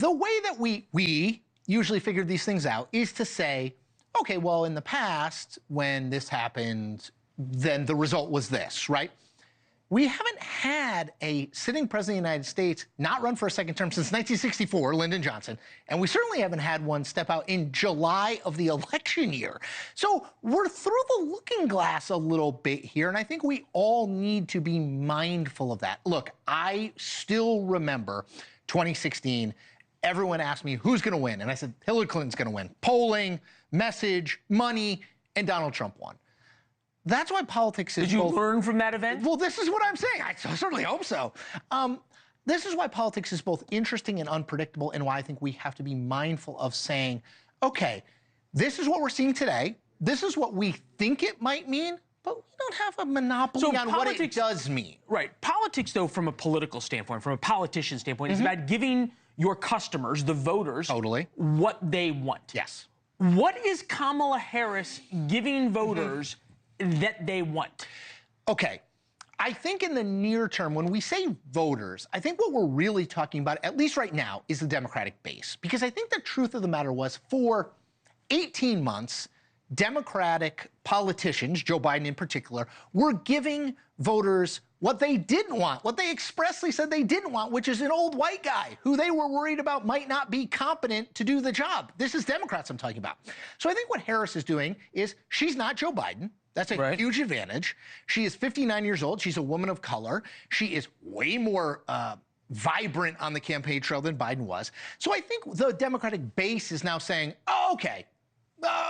The way that we usually figure these things out is to say, okay, well, in the past, when this happened, then the result was this, right? We haven't had a sitting president of the United States not run for a second term since 1964, Lyndon Johnson, and we certainly haven't had one step out in July of the election year. So we're through the looking glass a little bit here, and I think we all need to be mindful of that. Look, I still remember 2016. Everyone asked me, who's going to win? And I said, Hillary Clinton's going to win. Polling, message, money, and Donald Trump won. That's why politics is Did you learn from that event? Well, this is what I'm saying. I certainly hope so. This is why politics is both interesting and unpredictable, and why I think we have to be mindful of saying, okay, this is what we're seeing today. This is what we think it might mean, but we don't have a monopoly on what it does mean. Right. Politics, though, from a political standpoint, from a politician standpoint, is about giving your customers, the voters, what they want. Yes. What is Kamala Harris giving voters that they want? Okay. I think in the near term, when we say voters, I think what we're really talking about, at least right now, is the Democratic base. Because I think the truth of the matter was, for 18 months, Democratic politicians, Joe Biden in particular, were giving voters what they didn't want, what they expressly said they didn't want, which is an old white guy who they were worried about might not be competent to do the job. This is Democrats I'm talking about. So I think what Harris is doing is, she's not Joe Biden. That's a huge advantage. She is 59 years old. She's a woman of color. She is way more vibrant on the campaign trail than Biden was. So I think the Democratic base is now saying, oh, okay,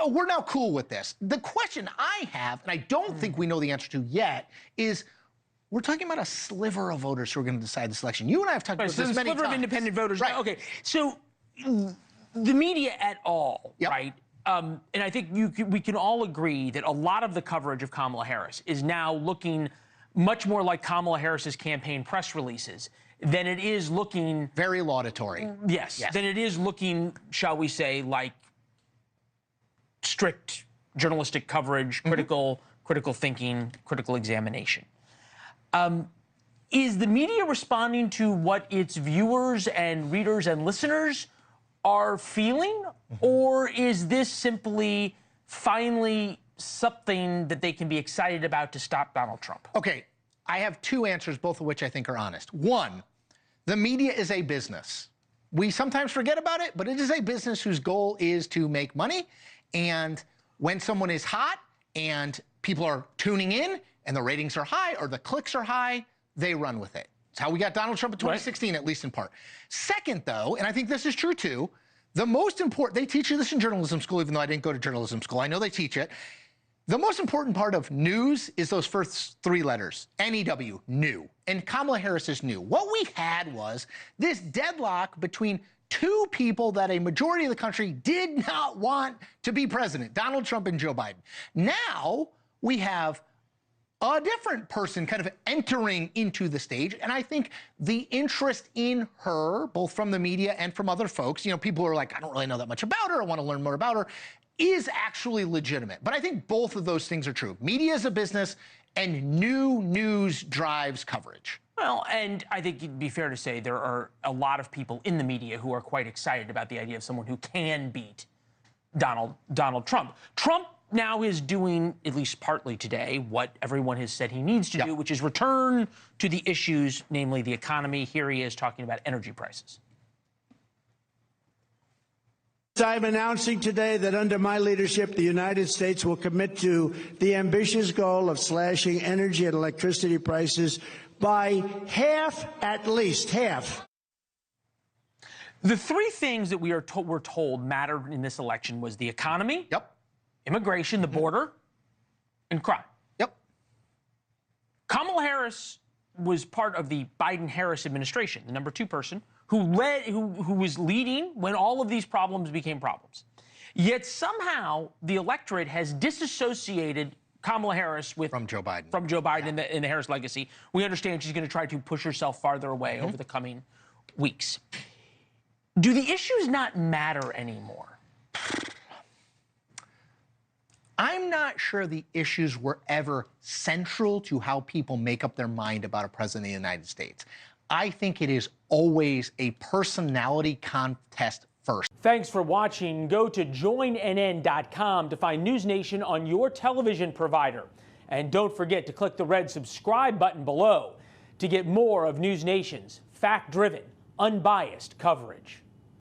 we're now cool with this. The question I have, and I don't think we know the answer to yet, is we're talking about a sliver of voters who are going to decide this election. You and I have talked about this many times. A sliver of independent voters. Right. Okay, so the media at all, right? And I think we can all agree that a lot of the coverage of Kamala Harris is now looking much more like Kamala Harris's campaign press releases than it is looking... Very laudatory. Yes. Than it is looking, shall we say, like strict journalistic coverage, critical thinking, critical examination. Is the media responding to what its viewers and readers and listeners are feeling? Or is this simply finally something that they can be excited about to stop Donald Trump? Okay, I have two answers, both of which I think are honest. One, the media is a business. We sometimes forget about it, but it is a business whose goal is to make money. And when someone is hot and people are tuning in and the ratings are high or the clicks are high, they run with it. It's how we got Donald Trump in 2016, at least in part. Second, though, and I think this is true too, the most important, they teach you this in journalism school, even though I didn't go to journalism school. I know they teach it. The most important part of news is those first three letters, N-E-W, new. And Kamala Harris is new. What we had was this deadlock between two people that a majority of the country did not want to be president, Donald Trump and Joe Biden. Now we have a different person kind of entering into the stage. And I think the interest in her, both from the media and from other folks, you know, people are like, I don't really know that much about her, I want to learn more about her, is actually legitimate. But I think both of those things are true. Media is a business, and new news drives coverage. Well, and I think it'd be fair to say there are a lot of people in the media who are quite excited about the idea of someone who can beat Donald Trump. Trump now is doing, at least partly today, what everyone has said he needs to do, which is return to the issues, namely the economy. Here he is talking about energy prices. I'm announcing today that under my leadership, the United States will commit to the ambitious goal of slashing energy and electricity prices by half, at least half. The three things that we're told mattered in this election was the economy, immigration, the border, and crime. Kamala Harris was part of the Biden-Harris administration, the #2 person, who was leading when all of these problems became problems. Yet somehow the electorate has disassociated Kamala Harris from Joe Biden. From Joe Biden in the Harris legacy. We understand she's going to try to push herself farther away over the coming weeks. Do the issues not matter anymore? I'm not sure the issues were ever central to how people make up their mind about a president of the United States. I think it is always a personality contest first. Thanks for watching. Go to joinnn.com to find NewsNation on your television provider. And don't forget to click the red subscribe button below to get more of NewsNation's fact-driven, unbiased coverage.